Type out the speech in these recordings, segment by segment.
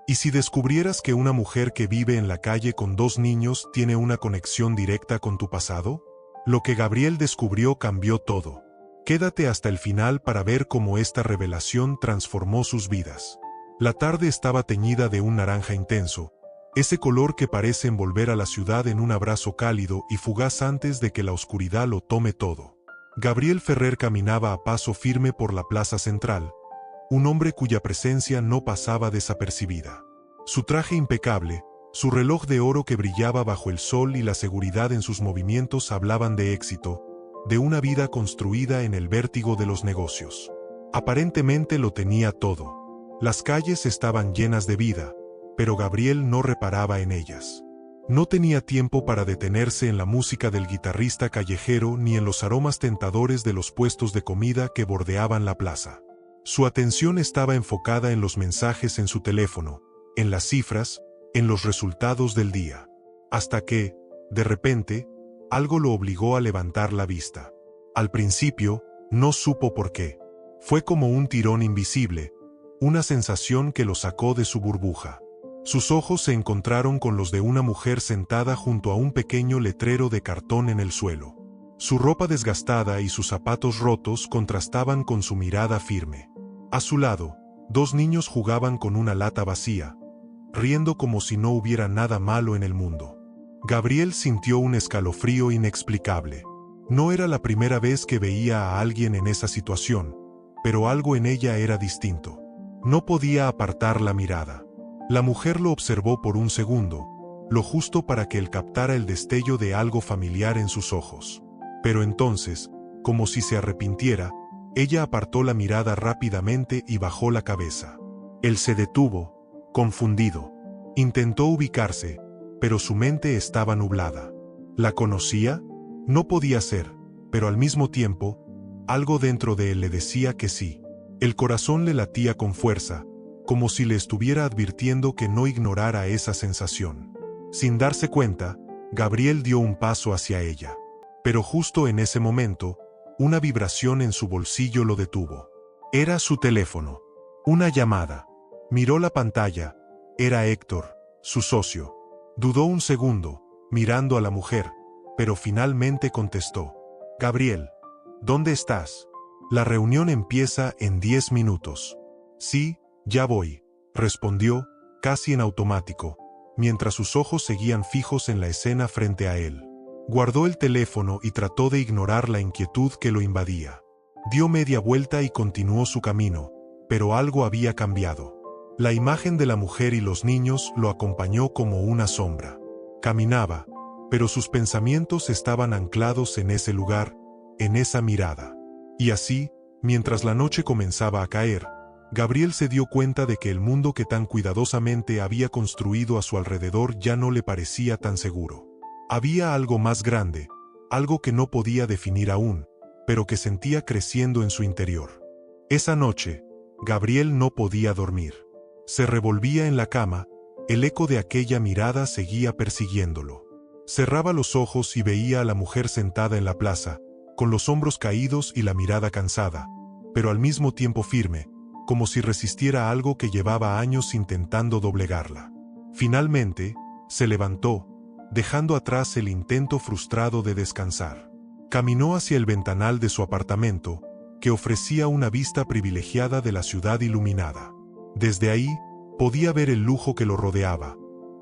¿Y si descubrieras que una mujer que vive en la calle con 2 niños tiene una conexión directa con tu pasado? Lo que Gabriel descubrió cambió todo. Quédate hasta el final para ver cómo esta revelación transformó sus vidas. La tarde estaba teñida de un naranja intenso, ese color que parece envolver a la ciudad en un abrazo cálido y fugaz antes de que la oscuridad lo tome todo. Gabriel Ferrer caminaba a paso firme por la plaza central, un hombre cuya presencia no pasaba desapercibida. Su traje impecable, su reloj de oro que brillaba bajo el sol y la seguridad en sus movimientos hablaban de éxito, de una vida construida en el vértigo de los negocios. Aparentemente lo tenía todo. Las calles estaban llenas de vida, pero Gabriel no reparaba en ellas. No tenía tiempo para detenerse en la música del guitarrista callejero ni en los aromas tentadores de los puestos de comida que bordeaban la plaza. Su atención estaba enfocada en los mensajes en su teléfono, en las cifras, en los resultados del día. Hasta que, de repente, algo lo obligó a levantar la vista. Al principio, no supo por qué. Fue como un tirón invisible, una sensación que lo sacó de su burbuja. Sus ojos se encontraron con los de una mujer sentada junto a un pequeño letrero de cartón en el suelo. Su ropa desgastada y sus zapatos rotos contrastaban con su mirada firme. A su lado, 2 niños jugaban con una lata vacía, riendo como si no hubiera nada malo en el mundo. Gabriel sintió un escalofrío inexplicable. No era la primera vez que veía a alguien en esa situación, pero algo en ella era distinto. No podía apartar la mirada. La mujer lo observó por un segundo, lo justo para que él captara el destello de algo familiar en sus ojos. Pero entonces, como si se arrepintiera, ella apartó la mirada rápidamente y bajó la cabeza. Él se detuvo, confundido. Intentó ubicarse, pero su mente estaba nublada. ¿La conocía? No podía ser, pero al mismo tiempo, algo dentro de él le decía que sí. El corazón le latía con fuerza, como si le estuviera advirtiendo que no ignorara esa sensación. Sin darse cuenta, Gabriel dio un paso hacia ella. Pero justo en ese momento, una vibración en su bolsillo lo detuvo. Era su teléfono. Una llamada. Miró la pantalla. Era Héctor, su socio. Dudó un segundo, mirando a la mujer, pero finalmente contestó. Gabriel, ¿dónde estás? La reunión empieza en 10 minutos. Sí, ya voy, respondió, casi en automático, mientras sus ojos seguían fijos en la escena frente a él. Guardó el teléfono y trató de ignorar la inquietud que lo invadía. Dio media vuelta y continuó su camino, pero algo había cambiado. La imagen de la mujer y los niños lo acompañó como una sombra. Caminaba, pero sus pensamientos estaban anclados en ese lugar, en esa mirada. Y así, mientras la noche comenzaba a caer, Gabriel se dio cuenta de que el mundo que tan cuidadosamente había construido a su alrededor ya no le parecía tan seguro. Había algo más grande, algo que no podía definir aún, pero que sentía creciendo en su interior. Esa noche, Gabriel no podía dormir. Se revolvía en la cama, el eco de aquella mirada seguía persiguiéndolo. Cerraba los ojos y veía a la mujer sentada en la plaza, con los hombros caídos y la mirada cansada, pero al mismo tiempo firme, como si resistiera algo que llevaba años intentando doblegarla. Finalmente, se levantó, dejando atrás el intento frustrado de descansar. Caminó hacia el ventanal de su apartamento, que ofrecía una vista privilegiada de la ciudad iluminada. Desde ahí, podía ver el lujo que lo rodeaba,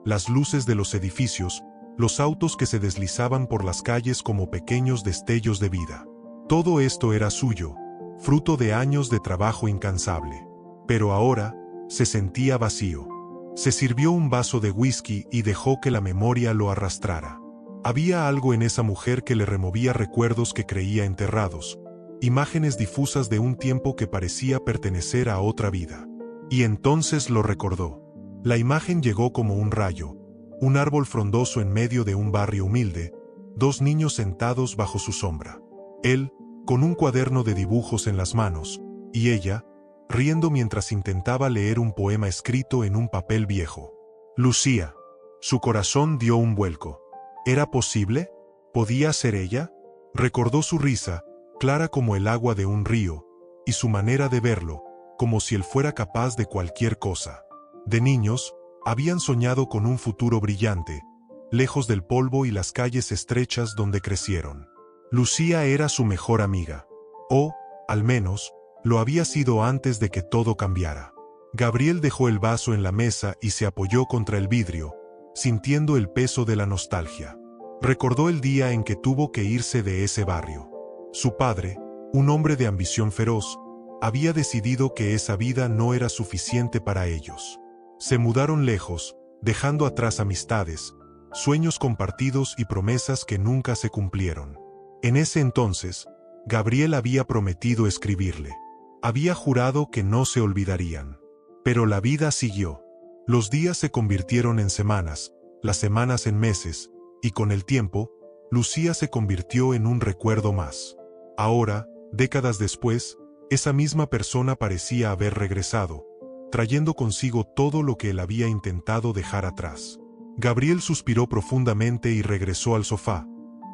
las luces de los edificios, los autos que se deslizaban por las calles como pequeños destellos de vida. Todo esto era suyo, fruto de años de trabajo incansable. Pero ahora, se sentía vacío. Se sirvió un vaso de whisky y dejó que la memoria lo arrastrara. Había algo en esa mujer que le removía recuerdos que creía enterrados, imágenes difusas de un tiempo que parecía pertenecer a otra vida. Y entonces lo recordó. La imagen llegó como un rayo, un árbol frondoso en medio de un barrio humilde, 2 niños sentados bajo su sombra. Él, con un cuaderno de dibujos en las manos, y ella, riendo mientras intentaba leer un poema escrito en un papel viejo. Lucía. Su corazón dio un vuelco. ¿Era posible? ¿Podía ser ella? Recordó su risa, clara como el agua de un río, y su manera de verlo, como si él fuera capaz de cualquier cosa. De niños, habían soñado con un futuro brillante, lejos del polvo y las calles estrechas donde crecieron. Lucía era su mejor amiga. O, al menos, lo había sido antes de que todo cambiara. Gabriel dejó el vaso en la mesa y se apoyó contra el vidrio, sintiendo el peso de la nostalgia. Recordó el día en que tuvo que irse de ese barrio. Su padre, un hombre de ambición feroz, había decidido que esa vida no era suficiente para ellos. Se mudaron lejos, dejando atrás amistades, sueños compartidos y promesas que nunca se cumplieron. En ese entonces, Gabriel había prometido escribirle. Había jurado que no se olvidarían. Pero la vida siguió. Los días se convirtieron en semanas, las semanas en meses, y con el tiempo, Lucía se convirtió en un recuerdo más. Ahora, décadas después, esa misma persona parecía haber regresado, trayendo consigo todo lo que él había intentado dejar atrás. Gabriel suspiró profundamente y regresó al sofá,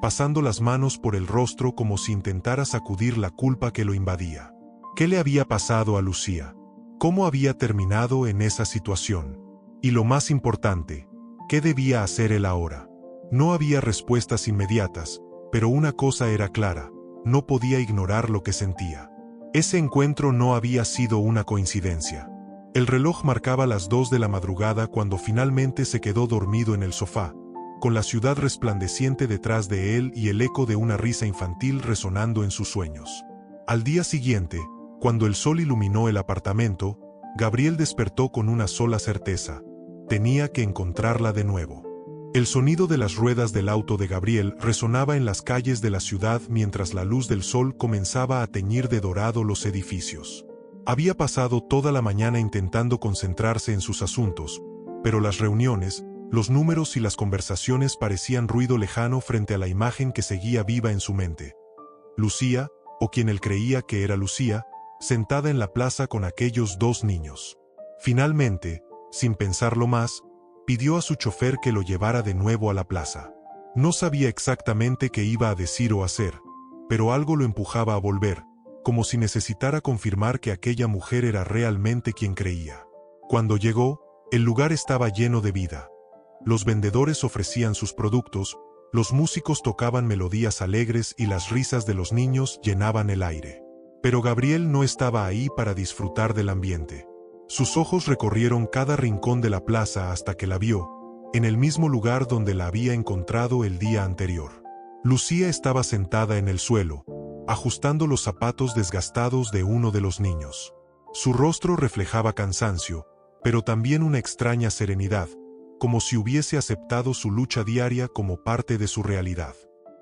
pasando las manos por el rostro como si intentara sacudir la culpa que lo invadía. ¿Qué le había pasado a Lucía? ¿Cómo había terminado en esa situación? Y lo más importante, ¿qué debía hacer él ahora? No había respuestas inmediatas, pero una cosa era clara, no podía ignorar lo que sentía. Ese encuentro no había sido una coincidencia. El reloj marcaba las 2 de la madrugada cuando finalmente se quedó dormido en el sofá, con la ciudad resplandeciente detrás de él y el eco de una risa infantil resonando en sus sueños. Al día siguiente, cuando el sol iluminó el apartamento, Gabriel despertó con una sola certeza: tenía que encontrarla de nuevo. El sonido de las ruedas del auto de Gabriel resonaba en las calles de la ciudad mientras la luz del sol comenzaba a teñir de dorado los edificios. Había pasado toda la mañana intentando concentrarse en sus asuntos, pero las reuniones, los números y las conversaciones parecían ruido lejano frente a la imagen que seguía viva en su mente. Lucía, o quien él creía que era Lucía, sentada en la plaza con aquellos 2 niños. Finalmente, sin pensarlo más, pidió a su chofer que lo llevara de nuevo a la plaza. No sabía exactamente qué iba a decir o hacer, pero algo lo empujaba a volver, como si necesitara confirmar que aquella mujer era realmente quien creía. Cuando llegó, el lugar estaba lleno de vida. Los vendedores ofrecían sus productos, los músicos tocaban melodías alegres y las risas de los niños llenaban el aire. Pero Gabriel no estaba ahí para disfrutar del ambiente. Sus ojos recorrieron cada rincón de la plaza hasta que la vio, en el mismo lugar donde la había encontrado el día anterior. Lucía estaba sentada en el suelo, ajustando los zapatos desgastados de uno de los niños. Su rostro reflejaba cansancio, pero también una extraña serenidad, como si hubiese aceptado su lucha diaria como parte de su realidad.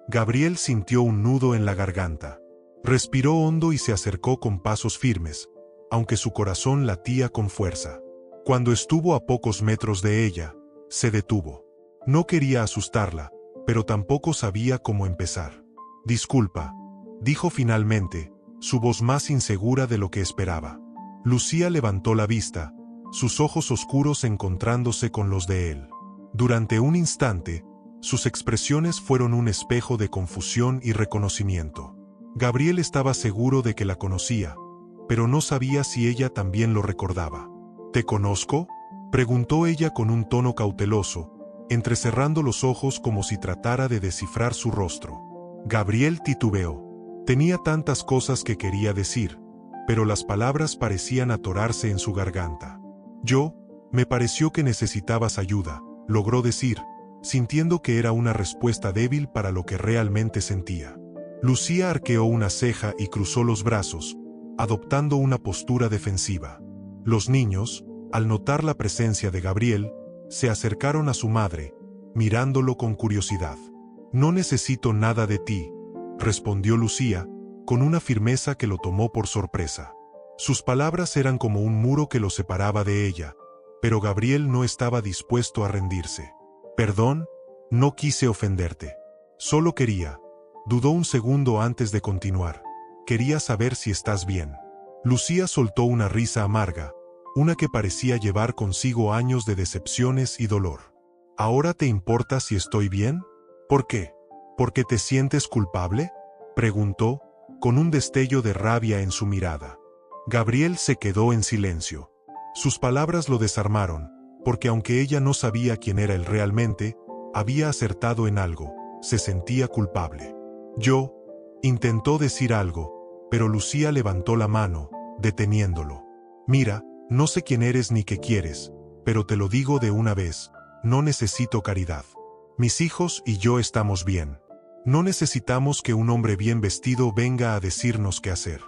Gabriel sintió un nudo en la garganta. Respiró hondo y se acercó con pasos firmes, aunque su corazón latía con fuerza. Cuando estuvo a pocos metros de ella, se detuvo. No quería asustarla, pero tampoco sabía cómo empezar. «Disculpa», dijo finalmente, su voz más insegura de lo que esperaba. Lucía levantó la vista, sus ojos oscuros encontrándose con los de él. Durante un instante, sus expresiones fueron un espejo de confusión y reconocimiento. Gabriel estaba seguro de que la conocía, pero no sabía si ella también lo recordaba. «¿Te conozco?», preguntó ella con un tono cauteloso, entrecerrando los ojos como si tratara de descifrar su rostro. Gabriel titubeó. Tenía tantas cosas que quería decir, pero las palabras parecían atorarse en su garganta. Me pareció que necesitabas ayuda», logró decir, sintiendo que era una respuesta débil para lo que realmente sentía. Lucía arqueó una ceja y cruzó los brazos, adoptando una postura defensiva. Los niños, al notar la presencia de Gabriel, se acercaron a su madre, mirándolo con curiosidad. «No necesito nada de ti», respondió Lucía, con una firmeza que lo tomó por sorpresa. Sus palabras eran como un muro que lo separaba de ella, pero Gabriel no estaba dispuesto a rendirse. «Perdón, no quise ofenderte. Solo quería». Dudó un segundo antes de continuar. «Quería saber si estás bien». Lucía soltó una risa amarga, una que parecía llevar consigo años de decepciones y dolor. «¿Ahora te importa si estoy bien? ¿Por qué? ¿Porque te sientes culpable?», preguntó, con un destello de rabia en su mirada. Gabriel se quedó en silencio. Sus palabras lo desarmaron, porque aunque ella no sabía quién era él realmente, había acertado en algo, se sentía culpable. Yo, intentó decir algo, pero Lucía levantó la mano, deteniéndolo. Mira, no sé quién eres ni qué quieres, pero te lo digo de una vez, no necesito caridad. Mis hijos y yo estamos bien. No necesitamos que un hombre bien vestido venga a decirnos qué hacer.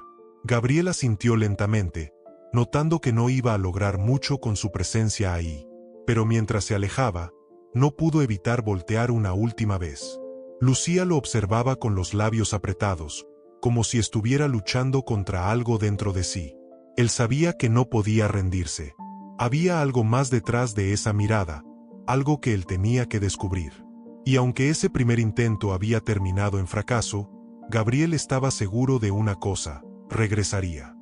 Gabriel asintió lentamente, notando que no iba a lograr mucho con su presencia ahí. Pero mientras se alejaba, no pudo evitar voltear una última vez. Lucía lo observaba con los labios apretados, como si estuviera luchando contra algo dentro de sí. Él sabía que no podía rendirse. Había algo más detrás de esa mirada, algo que él tenía que descubrir. Y aunque ese primer intento había terminado en fracaso, Gabriel estaba seguro de una cosa: regresaría.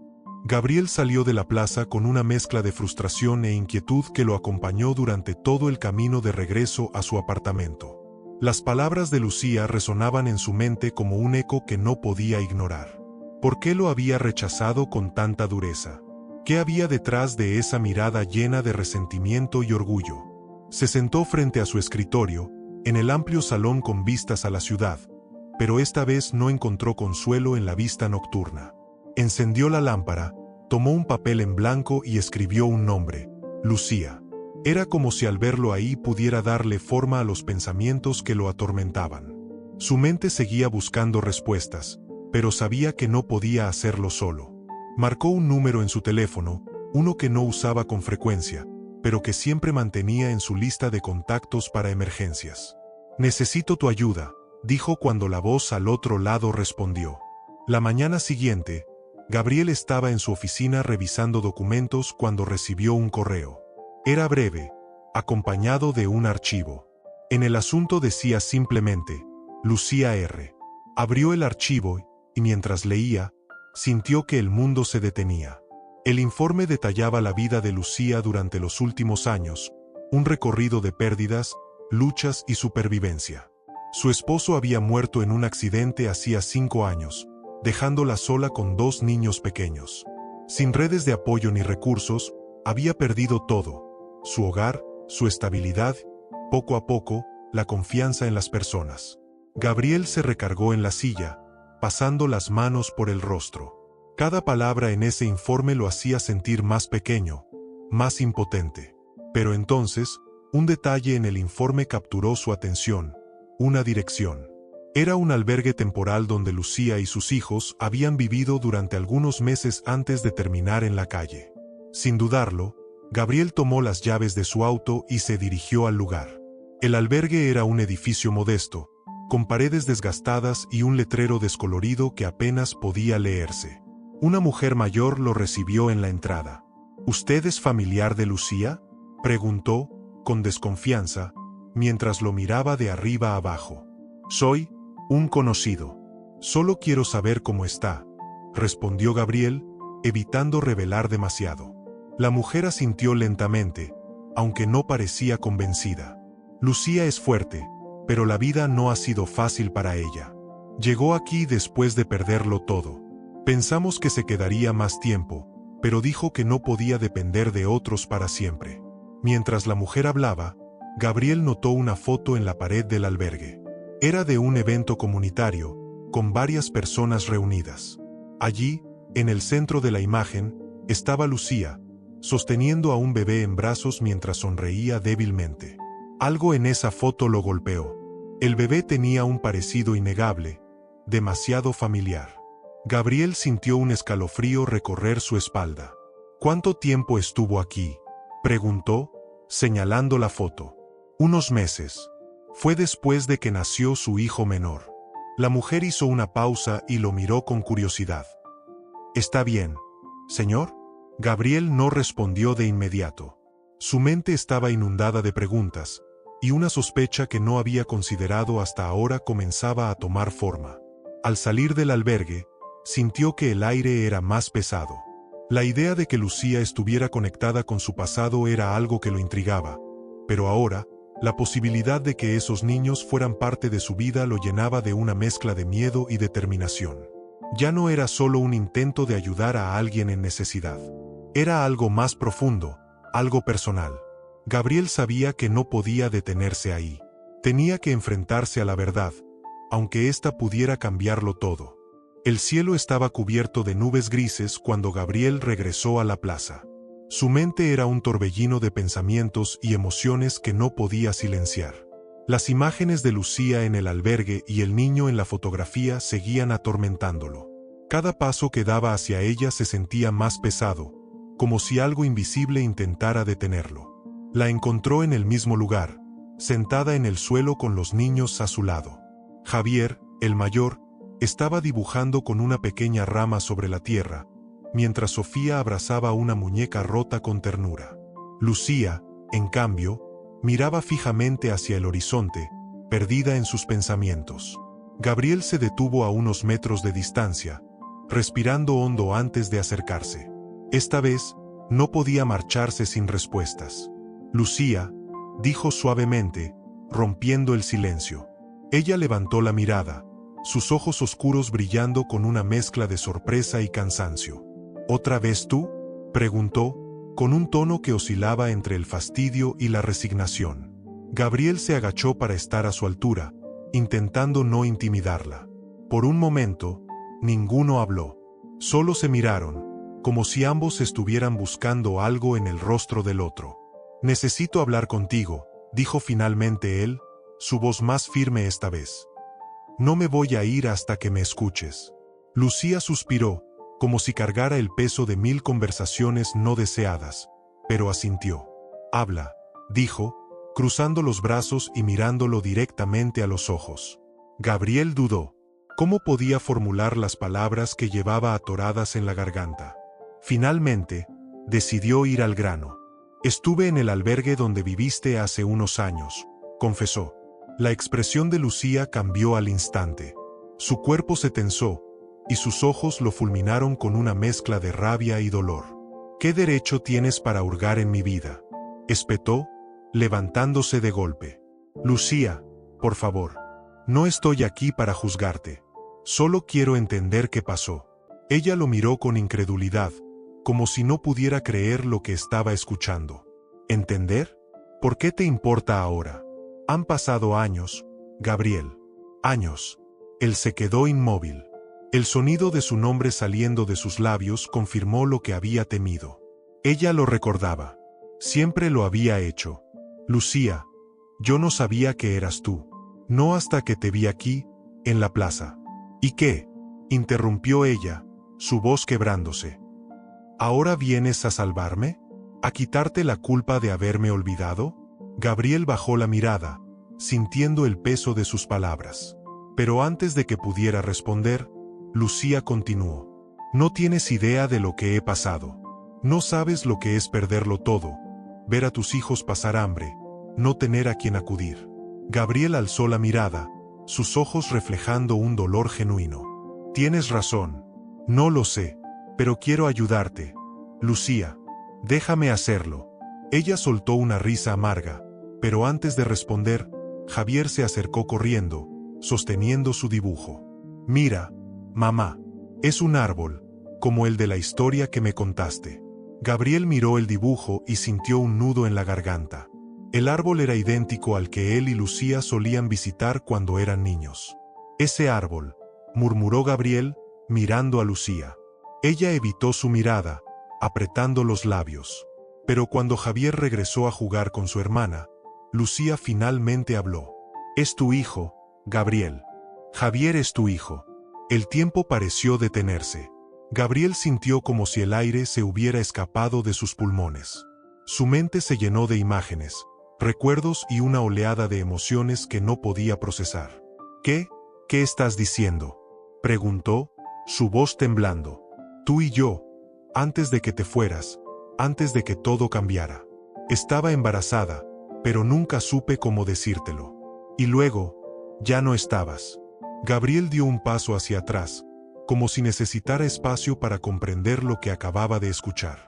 Gabriel salió de la plaza con una mezcla de frustración e inquietud que lo acompañó durante todo el camino de regreso a su apartamento. Las palabras de Lucía resonaban en su mente como un eco que no podía ignorar. ¿Por qué lo había rechazado con tanta dureza? ¿Qué había detrás de esa mirada llena de resentimiento y orgullo? Se sentó frente a su escritorio, en el amplio salón con vistas a la ciudad, pero esta vez no encontró consuelo en la vista nocturna. Encendió la lámpara, tomó un papel en blanco y escribió un nombre: Lucía. Era como si al verlo ahí pudiera darle forma a los pensamientos que lo atormentaban. Su mente seguía buscando respuestas, pero sabía que no podía hacerlo solo. Marcó un número en su teléfono, uno que no usaba con frecuencia, pero que siempre mantenía en su lista de contactos para emergencias. «Necesito tu ayuda», dijo cuando la voz al otro lado respondió. La mañana siguiente, Gabriel estaba en su oficina revisando documentos cuando recibió un correo. Era breve, acompañado de un archivo. En el asunto decía simplemente: Lucía R. Abrió el archivo y mientras leía, sintió que el mundo se detenía. El informe detallaba la vida de Lucía durante los últimos años, un recorrido de pérdidas, luchas y supervivencia. Su esposo había muerto en un accidente hacía 5 años, dejándola sola con 2 niños pequeños. Sin redes de apoyo ni recursos, había perdido todo: su hogar, su estabilidad, poco a poco, la confianza en las personas. Gabriel se recargó en la silla, pasando las manos por el rostro. Cada palabra en ese informe lo hacía sentir más pequeño, más impotente. Pero entonces, un detalle en el informe capturó su atención: una dirección. Era un albergue temporal donde Lucía y sus hijos habían vivido durante algunos meses antes de terminar en la calle. Sin dudarlo, Gabriel tomó las llaves de su auto y se dirigió al lugar. El albergue era un edificio modesto, con paredes desgastadas y un letrero descolorido que apenas podía leerse. Una mujer mayor lo recibió en la entrada. ¿Usted es familiar de Lucía?, preguntó, con desconfianza, mientras lo miraba de arriba a abajo. Soy un conocido. Solo quiero saber cómo está, respondió Gabriel, evitando revelar demasiado. La mujer asintió lentamente, aunque no parecía convencida. Lucía es fuerte, pero la vida no ha sido fácil para ella. Llegó aquí después de perderlo todo. Pensamos que se quedaría más tiempo, pero dijo que no podía depender de otros para siempre. Mientras la mujer hablaba, Gabriel notó una foto en la pared del albergue. Era de un evento comunitario, con varias personas reunidas. Allí, en el centro de la imagen, estaba Lucía, sosteniendo a un bebé en brazos mientras sonreía débilmente. Algo en esa foto lo golpeó. El bebé tenía un parecido innegable, demasiado familiar. Gabriel sintió un escalofrío recorrer su espalda. ¿Cuánto tiempo estuvo aquí?, preguntó, señalando la foto. Unos meses. Fue después de que nació su hijo menor. La mujer hizo una pausa y lo miró con curiosidad. ¿Está bien, señor? Gabriel no respondió de inmediato. Su mente estaba inundada de preguntas, y una sospecha que no había considerado hasta ahora comenzaba a tomar forma. Al salir del albergue, sintió que el aire era más pesado. La idea de que Lucía estuviera conectada con su pasado era algo que lo intrigaba, pero ahora, la posibilidad de que esos niños fueran parte de su vida lo llenaba de una mezcla de miedo y determinación. Ya no era solo un intento de ayudar a alguien en necesidad. Era algo más profundo, algo personal. Gabriel sabía que no podía detenerse ahí. Tenía que enfrentarse a la verdad, aunque ésta pudiera cambiarlo todo. El cielo estaba cubierto de nubes grises cuando Gabriel regresó a la plaza. Su mente era un torbellino de pensamientos y emociones que no podía silenciar. Las imágenes de Lucía en el albergue y el niño en la fotografía seguían atormentándolo. Cada paso que daba hacia ella se sentía más pesado, como si algo invisible intentara detenerlo. La encontró en el mismo lugar, sentada en el suelo con los niños a su lado. Javier, el mayor, estaba dibujando con una pequeña rama sobre la tierra, mientras Sofía abrazaba una muñeca rota con ternura. Lucía, en cambio, miraba fijamente hacia el horizonte, perdida en sus pensamientos. Gabriel se detuvo a unos metros de distancia, respirando hondo antes de acercarse. Esta vez, no podía marcharse sin respuestas. Lucía, dijo suavemente, rompiendo el silencio. Ella levantó la mirada, sus ojos oscuros brillando con una mezcla de sorpresa y cansancio. ¿Otra vez tú?, preguntó, con un tono que oscilaba entre el fastidio y la resignación. Gabriel se agachó para estar a su altura, intentando no intimidarla. Por un momento, ninguno habló. Solo se miraron, como si ambos estuvieran buscando algo en el rostro del otro. «Necesito hablar contigo», dijo finalmente él, su voz más firme esta vez. «No me voy a ir hasta que me escuches». Lucía suspiró, como si cargara el peso de 1000 conversaciones no deseadas, pero asintió. «Habla», dijo, cruzando los brazos y mirándolo directamente a los ojos. Gabriel dudó. ¿Cómo podía formular las palabras que llevaba atoradas en la garganta? Finalmente, decidió ir al grano. «Estuve en el albergue donde viviste hace unos años», confesó. La expresión de Lucía cambió al instante. Su cuerpo se tensó, y sus ojos lo fulminaron con una mezcla de rabia y dolor. «¿Qué derecho tienes para hurgar en mi vida?», espetó, levantándose de golpe. «Lucía, por favor, no estoy aquí para juzgarte. Solo quiero entender qué pasó». Ella lo miró con incredulidad, como si no pudiera creer lo que estaba escuchando. ¿Entender? ¿Por qué te importa ahora? Han pasado años, Gabriel. Años. Él se quedó inmóvil. El sonido de su nombre saliendo de sus labios confirmó lo que había temido. Ella lo recordaba. Siempre lo había hecho. «Lucía, yo no sabía que eras tú. No hasta que te vi aquí, en la plaza». «¿Y qué?», interrumpió ella, su voz quebrándose. «¿Ahora vienes a salvarme? ¿A quitarte la culpa de haberme olvidado?». Gabriel bajó la mirada, sintiendo el peso de sus palabras. Pero antes de que pudiera responder, Lucía continuó. «No tienes idea de lo que he pasado. No sabes lo que es perderlo todo, ver a tus hijos pasar hambre, no tener a quien acudir». Gabriel alzó la mirada, sus ojos reflejando un dolor genuino. «Tienes razón. No lo sé, pero quiero ayudarte. Lucía, déjame hacerlo». Ella soltó una risa amarga, pero antes de responder, Javier se acercó corriendo, sosteniendo su dibujo. «Mira, mamá, es un árbol, como el de la historia que me contaste». Gabriel miró el dibujo y sintió un nudo en la garganta. El árbol era idéntico al que él y Lucía solían visitar cuando eran niños. «Ese árbol», murmuró Gabriel, mirando a Lucía. Ella evitó su mirada, apretando los labios. Pero cuando Javier regresó a jugar con su hermana, Lucía finalmente habló. «Es tu hijo, Gabriel. Javier es tu hijo». El tiempo pareció detenerse. Gabriel sintió como si el aire se hubiera escapado de sus pulmones. Su mente se llenó de imágenes, recuerdos y una oleada de emociones que no podía procesar. «¿Qué? ¿Qué estás diciendo?», preguntó, su voz temblando. «Tú y yo, antes de que te fueras, antes de que todo cambiara. Estaba embarazada, pero nunca supe cómo decírtelo. Y luego, ya no estabas». Gabriel dio un paso hacia atrás, como si necesitara espacio para comprender lo que acababa de escuchar.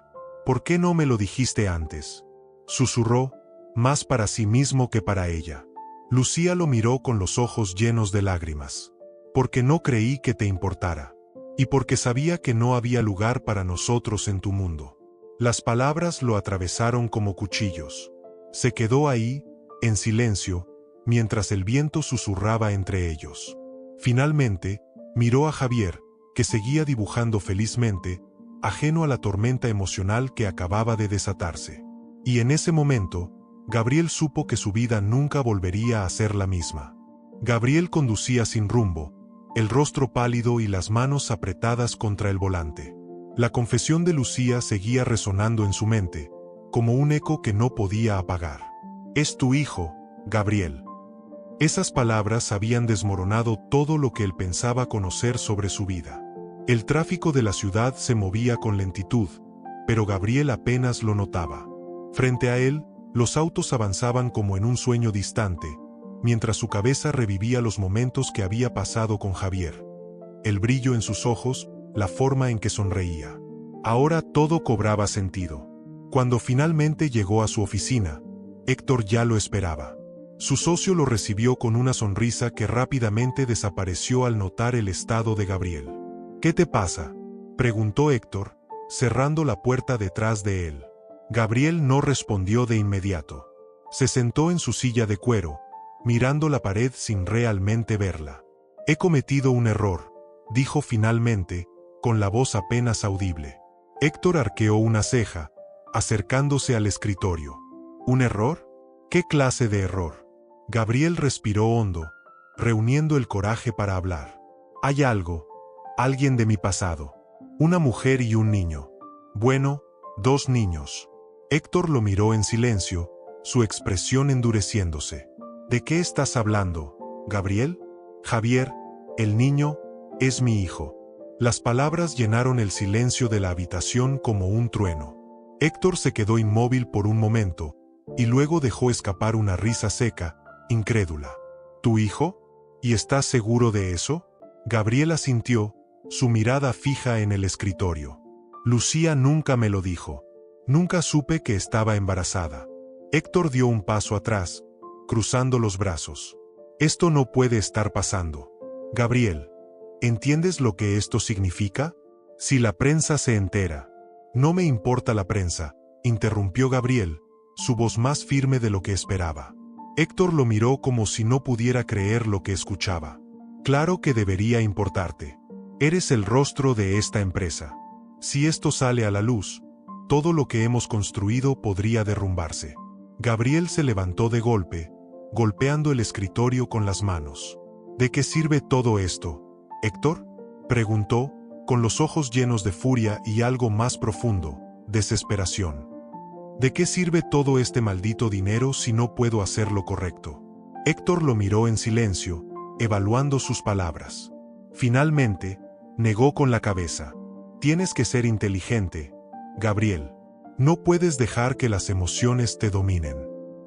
«¿Por qué no me lo dijiste antes?», susurró, más para sí mismo que para ella. Lucía lo miró con los ojos llenos de lágrimas. «Porque no creí que te importara. Y porque sabía que no había lugar para nosotros en tu mundo». Las palabras lo atravesaron como cuchillos. Se quedó ahí, en silencio, mientras el viento susurraba entre ellos. Finalmente, miró a Javier, que seguía dibujando felizmente, ajeno a la tormenta emocional que acababa de desatarse. Y en ese momento, Gabriel supo que su vida nunca volvería a ser la misma. Gabriel conducía sin rumbo, el rostro pálido y las manos apretadas contra el volante. La confesión de Lucía seguía resonando en su mente, como un eco que no podía apagar. «Es tu hijo, Gabriel». Esas palabras habían desmoronado todo lo que él pensaba conocer sobre su vida. El tráfico de la ciudad se movía con lentitud, pero Gabriel apenas lo notaba. Frente a él, los autos avanzaban como en un sueño distante, mientras su cabeza revivía los momentos que había pasado con Javier. El brillo en sus ojos, la forma en que sonreía. Ahora todo cobraba sentido. Cuando finalmente llegó a su oficina, Héctor ya lo esperaba. Su socio lo recibió con una sonrisa que rápidamente desapareció al notar el estado de Gabriel. «¿Qué te pasa?», preguntó Héctor, cerrando la puerta detrás de él. Gabriel no respondió de inmediato. Se sentó en su silla de cuero, mirando la pared sin realmente verla. «He cometido un error», dijo finalmente, con la voz apenas audible. Héctor arqueó una ceja, acercándose al escritorio. «¿Un error? ¿Qué clase de error?». Gabriel respiró hondo, reuniendo el coraje para hablar. «Hay alguien de mi pasado. Una mujer y un niño. Bueno, 2 niños». Héctor lo miró en silencio, su expresión endureciéndose. «¿De qué estás hablando, Gabriel?». «Javier, el niño, es mi hijo». Las palabras llenaron el silencio de la habitación como un trueno. Héctor se quedó inmóvil por un momento, y luego dejó escapar una risa seca, incrédula. «¿Tu hijo? ¿Y estás seguro de eso?». Gabriel asintió, su mirada fija en el escritorio. «Lucía nunca me lo dijo. Nunca supe que estaba embarazada». Héctor dio un paso atrás, cruzando los brazos. «Esto no puede estar pasando. Gabriel, ¿entiendes lo que esto significa? Si la prensa se entera». «No me importa la prensa», interrumpió Gabriel, su voz más firme de lo que esperaba. Héctor lo miró como si no pudiera creer lo que escuchaba. «Claro que debería importarte. Eres el rostro de esta empresa. Si esto sale a la luz, todo lo que hemos construido podría derrumbarse». Gabriel se levantó de golpe, golpeando el escritorio con las manos. «¿De qué sirve todo esto, Héctor?», preguntó, con los ojos llenos de furia y algo más profundo, desesperación. «¿De qué sirve todo este maldito dinero si no puedo hacer lo correcto?». Héctor lo miró en silencio, evaluando sus palabras. Finalmente, negó con la cabeza. «Tienes que ser inteligente, Gabriel. No puedes dejar que las emociones te dominen.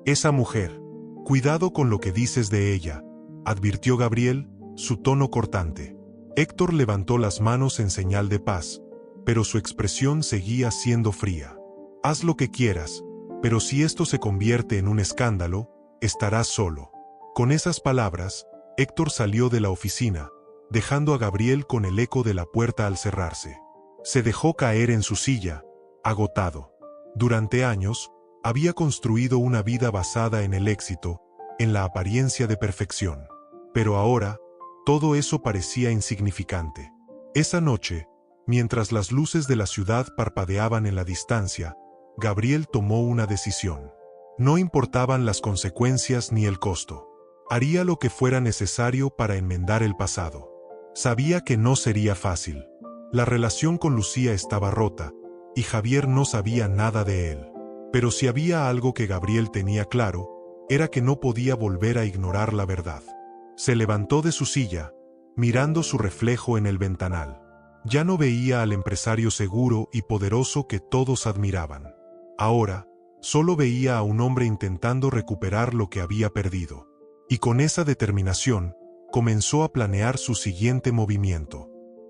Esa mujer, cuidado con lo que dices de ella», advirtió Gabriel, su tono cortante. Héctor levantó las manos en señal de paz, pero su expresión seguía siendo fría. «Haz lo que quieras, pero si esto se convierte en un escándalo, estarás solo». Con esas palabras, Héctor salió de la oficina, dejando a Gabriel con el eco de la puerta al cerrarse. Se dejó caer en su silla, agotado. Durante años, había construido una vida basada en el éxito, en la apariencia de perfección. Pero ahora, todo eso parecía insignificante. Esa noche, mientras las luces de la ciudad parpadeaban en la distancia, Gabriel tomó una decisión. No importaban las consecuencias ni el costo. Haría lo que fuera necesario para enmendar el pasado. Sabía que no sería fácil. La relación con Lucía estaba rota, y Javier no sabía nada de él. Pero si había algo que Gabriel tenía claro, era que no podía volver a ignorar la verdad. Se levantó de su silla, mirando su reflejo en el ventanal. Ya no veía al empresario seguro y poderoso que todos admiraban. Ahora, solo veía a un hombre intentando recuperar lo que había perdido. Y con esa determinación, comenzó a planear su siguiente movimiento.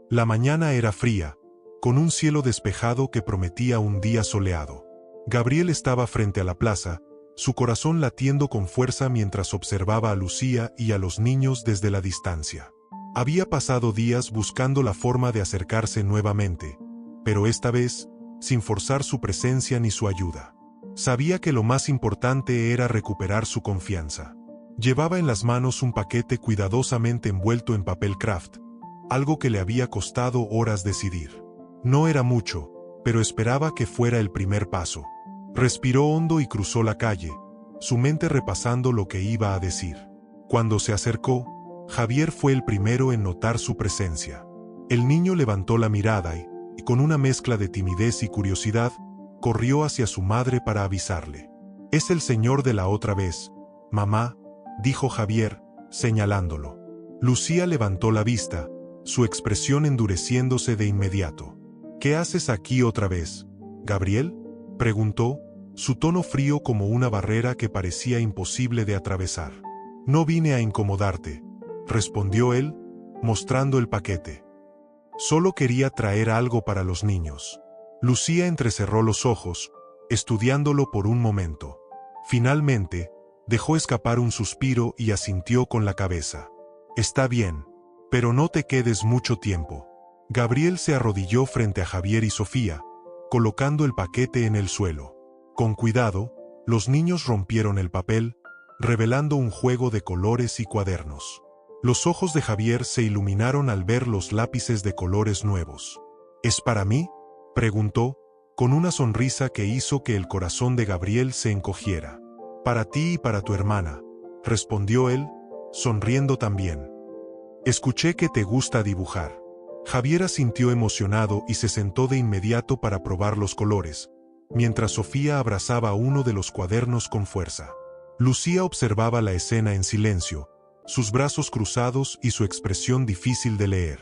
La mañana era fría, con un cielo despejado que prometía un día soleado. Gabriel estaba frente a la plaza, su corazón latiendo con fuerza mientras observaba a Lucía y a los niños desde la distancia. Había pasado días buscando la forma de acercarse nuevamente, pero esta vez, sin forzar su presencia ni su ayuda. Sabía que lo más importante era recuperar su confianza. Llevaba en las manos un paquete cuidadosamente envuelto en papel craft, algo que le había costado horas decidir. No era mucho, pero esperaba que fuera el primer paso. Respiró hondo y cruzó la calle, su mente repasando lo que iba a decir. Cuando se acercó, Javier fue el primero en notar su presencia. El niño levantó la mirada y con una mezcla de timidez y curiosidad, corrió hacia su madre para avisarle. «Es el señor de la otra vez, mamá», dijo Javier, señalándolo. Lucía levantó la vista, su expresión endureciéndose de inmediato. «¿Qué haces aquí otra vez, Gabriel?», preguntó, su tono frío como una barrera que parecía imposible de atravesar. «No vine a incomodarte», respondió él, mostrando el paquete. «Solo quería traer algo para los niños». Lucía entrecerró los ojos, estudiándolo por un momento. Finalmente, dejó escapar un suspiro y asintió con la cabeza. «Está bien, pero no te quedes mucho tiempo». Gabriel se arrodilló frente a Javier y Sofía, colocando el paquete en el suelo. Con cuidado, los niños rompieron el papel, revelando un juego de colores y cuadernos. Los ojos de Javier se iluminaron al ver los lápices de colores nuevos. «¿Es para mí?», preguntó, con una sonrisa que hizo que el corazón de Gabriel se encogiera. «Para ti y para tu hermana», respondió él, sonriendo también. «Escuché que te gusta dibujar». Javier asintió emocionado y se sentó de inmediato para probar los colores, mientras Sofía abrazaba uno de los cuadernos con fuerza. Lucía observaba la escena en silencio, sus brazos cruzados y su expresión difícil de leer.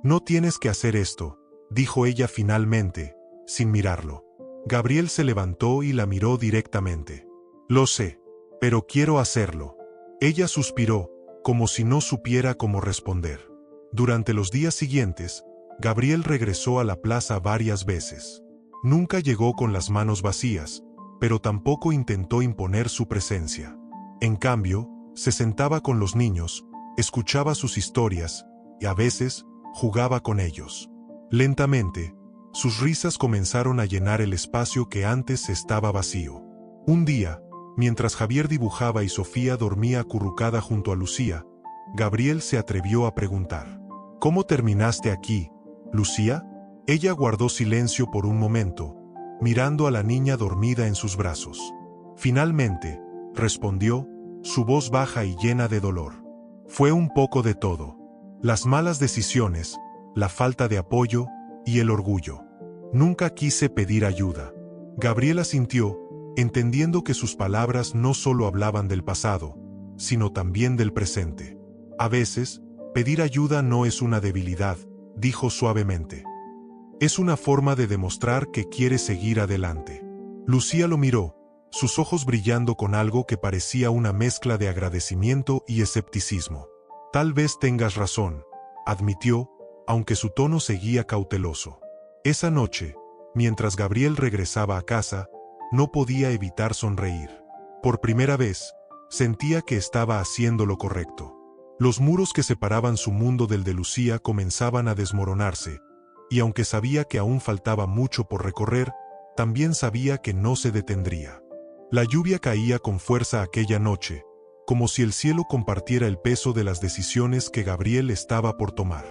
«No tienes que hacer esto», dijo ella finalmente, sin mirarlo. Gabriel se levantó y la miró directamente. «Lo sé, pero quiero hacerlo». Ella suspiró, como si no supiera cómo responder. Durante los días siguientes, Gabriel regresó a la plaza varias veces. Nunca llegó con las manos vacías, pero tampoco intentó imponer su presencia. En cambio, se sentaba con los niños, escuchaba sus historias, y a veces, jugaba con ellos. Lentamente, sus risas comenzaron a llenar el espacio que antes estaba vacío. Un día, mientras Javier dibujaba y Sofía dormía acurrucada junto a Lucía, Gabriel se atrevió a preguntar: «¿Cómo terminaste aquí, Lucía?». Ella guardó silencio por un momento, mirando a la niña dormida en sus brazos. Finalmente, respondió, su voz baja y llena de dolor: «Fue un poco de todo. Las malas decisiones, la falta de apoyo y el orgullo. Nunca quise pedir ayuda». Gabriel asintió, entendiendo que sus palabras no solo hablaban del pasado, sino también del presente. «A veces, pedir ayuda no es una debilidad», dijo suavemente. «Es una forma de demostrar que quiere seguir adelante». Lucía lo miró, sus ojos brillando con algo que parecía una mezcla de agradecimiento y escepticismo. «Tal vez tengas razón», admitió, aunque su tono seguía cauteloso. Esa noche, mientras Gabriel regresaba a casa, no podía evitar sonreír. Por primera vez, sentía que estaba haciendo lo correcto. Los muros que separaban su mundo del de Lucía comenzaban a desmoronarse, y aunque sabía que aún faltaba mucho por recorrer, también sabía que no se detendría. La lluvia caía con fuerza aquella noche, como si el cielo compartiera el peso de las decisiones que Gabriel estaba por tomar.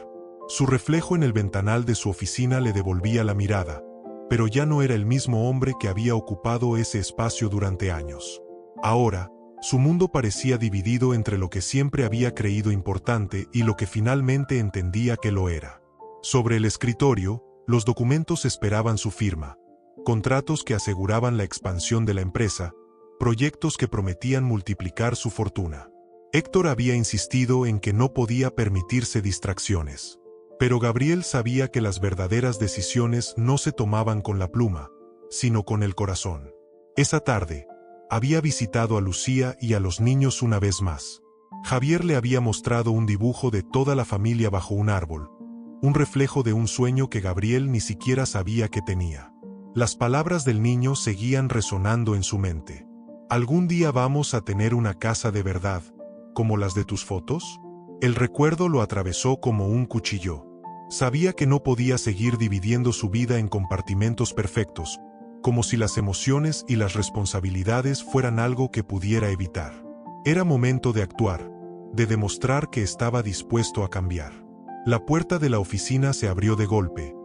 Su reflejo en el ventanal de su oficina le devolvía la mirada, pero ya no era el mismo hombre que había ocupado ese espacio durante años. Ahora, su mundo parecía dividido entre lo que siempre había creído importante y lo que finalmente entendía que lo era. Sobre el escritorio, los documentos esperaban su firma: contratos que aseguraban la expansión de la empresa, proyectos que prometían multiplicar su fortuna. Héctor había insistido en que no podía permitirse distracciones. Pero Gabriel sabía que las verdaderas decisiones no se tomaban con la pluma, sino con el corazón. Esa tarde, había visitado a Lucía y a los niños una vez más. Javier le había mostrado un dibujo de toda la familia bajo un árbol, un reflejo de un sueño que Gabriel ni siquiera sabía que tenía. Las palabras del niño seguían resonando en su mente. «¿Algún día vamos a tener una casa de verdad, como las de tus fotos?». El recuerdo lo atravesó como un cuchillo. Sabía que no podía seguir dividiendo su vida en compartimentos perfectos, como si las emociones y las responsabilidades fueran algo que pudiera evitar. Era momento de actuar, de demostrar que estaba dispuesto a cambiar. La puerta de la oficina se abrió de golpe,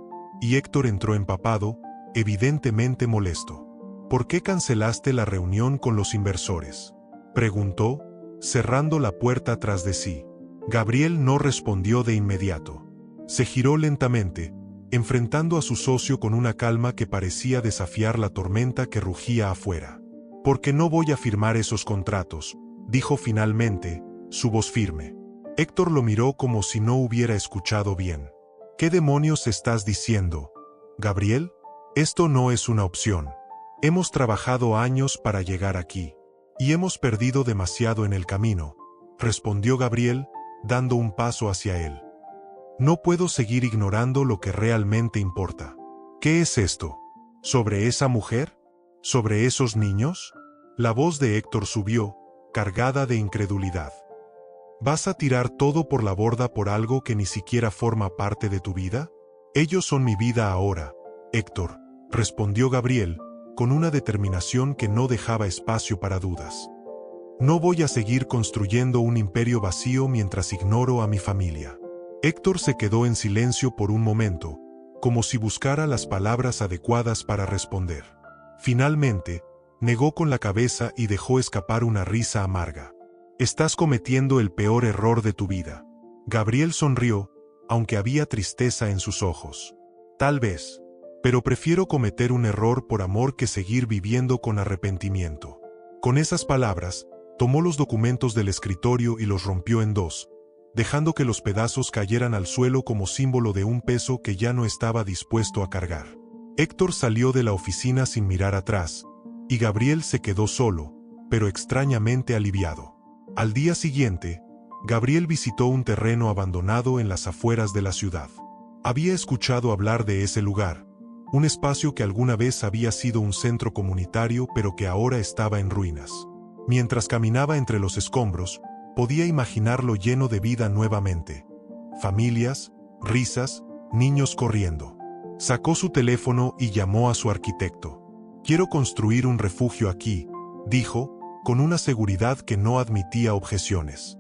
y Héctor entró empapado, evidentemente molesto. ¿Por qué cancelaste la reunión con los inversores?, preguntó, cerrando la puerta tras de sí. Gabriel no respondió de inmediato. Se giró lentamente, enfrentando a su socio con una calma que parecía desafiar la tormenta que rugía afuera. «Porque no voy a firmar esos contratos», dijo finalmente, su voz firme. Héctor lo miró como si no hubiera escuchado bien. «¿Qué demonios estás diciendo, Gabriel? Esto no es una opción. Hemos trabajado años para llegar aquí. Y hemos perdido demasiado en el camino», respondió Gabriel, dando un paso hacia él. «No puedo seguir ignorando lo que realmente importa». «¿Qué es esto? ¿Sobre esa mujer? ¿Sobre esos niños?». La voz de Héctor subió, cargada de incredulidad. ¿Vas a tirar todo por la borda por algo que ni siquiera forma parte de tu vida? «Ellos son mi vida ahora, Héctor», respondió Gabriel, con una determinación que no dejaba espacio para dudas. «No voy a seguir construyendo un imperio vacío mientras ignoro a mi familia». Héctor se quedó en silencio por un momento, como si buscara las palabras adecuadas para responder. Finalmente, negó con la cabeza y dejó escapar una risa amarga. «Estás cometiendo el peor error de tu vida». Gabriel sonrió, aunque había tristeza en sus ojos. «Tal vez. Pero prefiero cometer un error por amor que seguir viviendo con arrepentimiento». Con esas palabras, tomó los documentos del escritorio y los rompió en dos, dejando que los pedazos cayeran al suelo como símbolo de un peso que ya no estaba dispuesto a cargar. Héctor salió de la oficina sin mirar atrás, y Gabriel se quedó solo, pero extrañamente aliviado. Al día siguiente, Gabriel visitó un terreno abandonado en las afueras de la ciudad. Había escuchado hablar de ese lugar, un espacio que alguna vez había sido un centro comunitario pero que ahora estaba en ruinas. Mientras caminaba entre los escombros, podía imaginarlo lleno de vida nuevamente. Familias, risas, niños corriendo. Sacó su teléfono y llamó a su arquitecto. «Quiero construir un refugio aquí», dijo, con una seguridad que no admitía objeciones.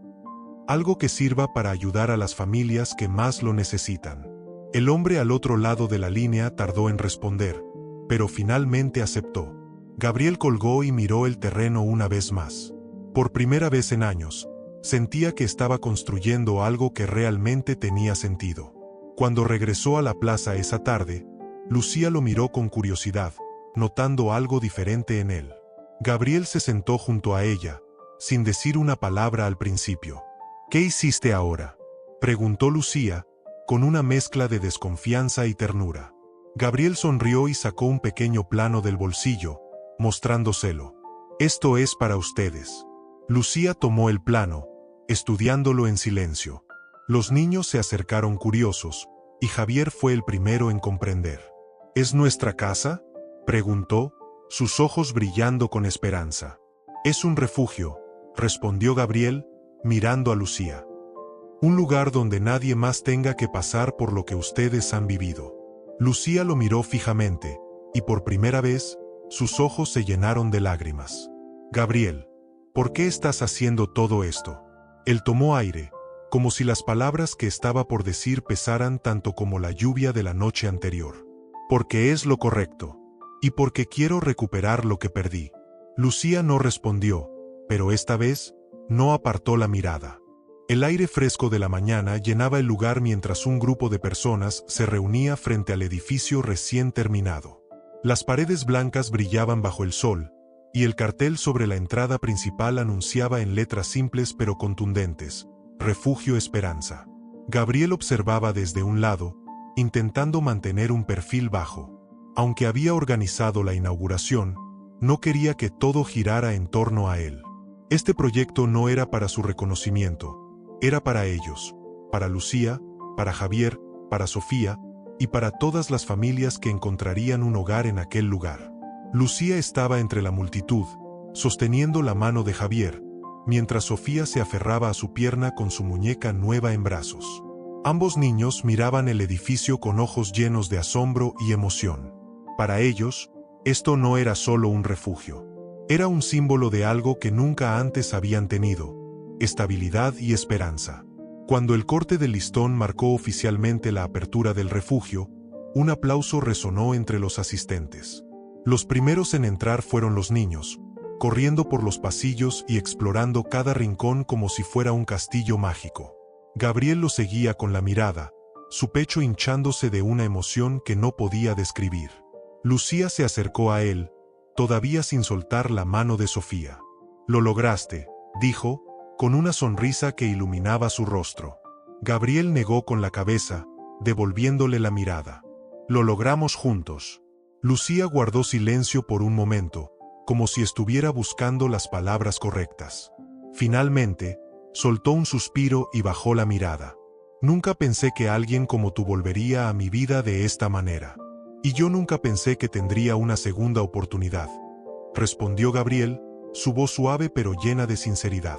«Algo que sirva para ayudar a las familias que más lo necesitan». El hombre al otro lado de la línea tardó en responder, pero finalmente aceptó. Gabriel colgó y miró el terreno una vez más. Por primera vez en años, sentía que estaba construyendo algo que realmente tenía sentido. Cuando regresó a la plaza esa tarde, Lucía lo miró con curiosidad, notando algo diferente en él. Gabriel se sentó junto a ella, sin decir una palabra al principio. «¿Qué hiciste ahora?», preguntó Lucía, con una mezcla de desconfianza y ternura. Gabriel sonrió y sacó un pequeño plano del bolsillo, mostrándoselo. «Esto es para ustedes». Lucía tomó el plano, estudiándolo en silencio. Los niños se acercaron curiosos, y Javier fue el primero en comprender. «¿Es nuestra casa?», preguntó, sus ojos brillando con esperanza. «Es un refugio», respondió Gabriel, mirando a Lucía. «Un lugar donde nadie más tenga que pasar por lo que ustedes han vivido». Lucía lo miró fijamente, y por primera vez, sus ojos se llenaron de lágrimas. «Gabriel, ¿por qué estás haciendo todo esto?». Él tomó aire, como si las palabras que estaba por decir pesaran tanto como la lluvia de la noche anterior. «Porque es lo correcto. Y porque quiero recuperar lo que perdí». Lucía no respondió, pero esta vez, no apartó la mirada. El aire fresco de la mañana llenaba el lugar mientras un grupo de personas se reunía frente al edificio recién terminado. Las paredes blancas brillaban bajo el sol, y el cartel sobre la entrada principal anunciaba en letras simples pero contundentes: «Refugio Esperanza». Gabriel observaba desde un lado, intentando mantener un perfil bajo. Aunque había organizado la inauguración, no quería que todo girara en torno a él. Este proyecto no era para su reconocimiento, era para ellos, para Lucía, para Javier, para Sofía, y para todas las familias que encontrarían un hogar en aquel lugar. Lucía estaba entre la multitud, sosteniendo la mano de Javier, mientras Sofía se aferraba a su pierna con su muñeca nueva en brazos. Ambos niños miraban el edificio con ojos llenos de asombro y emoción. Para ellos, esto no era solo un refugio. Era un símbolo de algo que nunca antes habían tenido: estabilidad y esperanza. Cuando el corte del listón marcó oficialmente la apertura del refugio, un aplauso resonó entre los asistentes. Los primeros en entrar fueron los niños, corriendo por los pasillos y explorando cada rincón como si fuera un castillo mágico. Gabriel lo seguía con la mirada, su pecho hinchándose de una emoción que no podía describir. Lucía se acercó a él, todavía sin soltar la mano de Sofía. «Lo lograste», dijo, con una sonrisa que iluminaba su rostro. Gabriel negó con la cabeza, devolviéndole la mirada. «Lo logramos juntos». Lucía guardó silencio por un momento, como si estuviera buscando las palabras correctas. Finalmente, soltó un suspiro y bajó la mirada. «Nunca pensé que alguien como tú volvería a mi vida de esta manera. Y yo nunca pensé que tendría una segunda oportunidad», respondió Gabriel, su voz suave pero llena de sinceridad.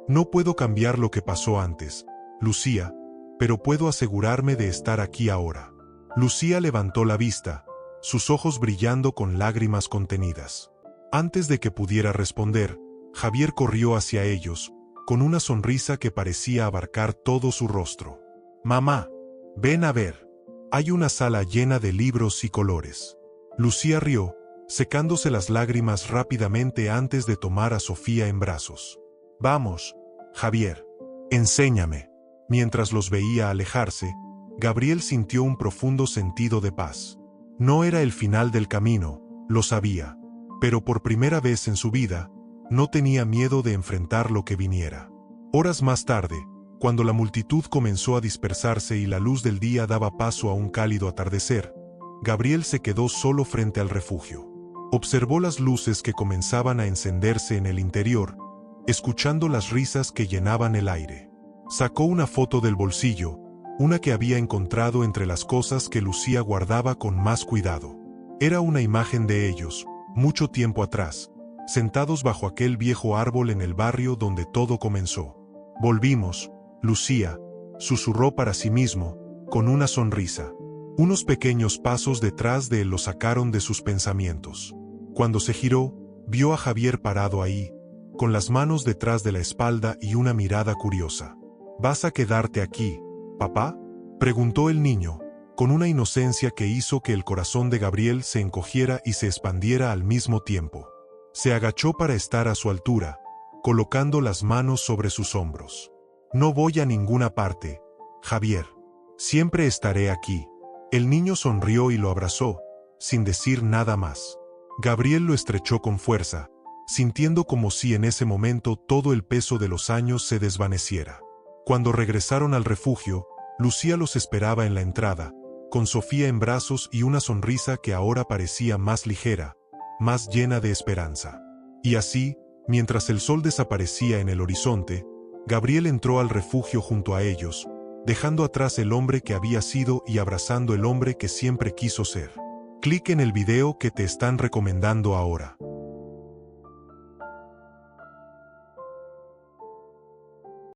«No puedo cambiar lo que pasó antes, Lucía, pero puedo asegurarme de estar aquí ahora». Lucía levantó la vista, sus ojos brillando con lágrimas contenidas. Antes de que pudiera responder, Javier corrió hacia ellos, con una sonrisa que parecía abarcar todo su rostro. «Mamá, ven a ver. Hay una sala llena de libros y colores». Lucía rió, secándose las lágrimas rápidamente antes de tomar a Sofía en brazos. «Vamos, Javier, enséñame». Mientras los veía alejarse, Gabriel sintió un profundo sentido de paz. No era el final del camino, lo sabía, pero por primera vez en su vida, no tenía miedo de enfrentar lo que viniera. Horas más tarde, cuando la multitud comenzó a dispersarse y la luz del día daba paso a un cálido atardecer, Gabriel se quedó solo frente al refugio. Observó las luces que comenzaban a encenderse en el interior, escuchando las risas que llenaban el aire. Sacó una foto del bolsillo, una que había encontrado entre las cosas que Lucía guardaba con más cuidado. Era una imagen de ellos, mucho tiempo atrás, sentados bajo aquel viejo árbol en el barrio donde todo comenzó. «Volvimos, Lucía», susurró para sí mismo, con una sonrisa. Unos pequeños pasos detrás de él lo sacaron de sus pensamientos. Cuando se giró, vio a Javier parado ahí, con las manos detrás de la espalda y una mirada curiosa. «¿Vas a quedarte aquí, papá?», preguntó el niño, con una inocencia que hizo que el corazón de Gabriel se encogiera y se expandiera al mismo tiempo. Se agachó para estar a su altura, colocando las manos sobre sus hombros. «No voy a ninguna parte, Javier. Siempre estaré aquí». El niño sonrió y lo abrazó, sin decir nada más. Gabriel lo estrechó con fuerza, sintiendo como si en ese momento todo el peso de los años se desvaneciera. Cuando regresaron al refugio, Lucía los esperaba en la entrada, con Sofía en brazos y una sonrisa que ahora parecía más ligera, más llena de esperanza. Y así, mientras el sol desaparecía en el horizonte, Gabriel entró al refugio junto a ellos, dejando atrás el hombre que había sido y abrazando el hombre que siempre quiso ser. Clic en el video que te están recomendando ahora.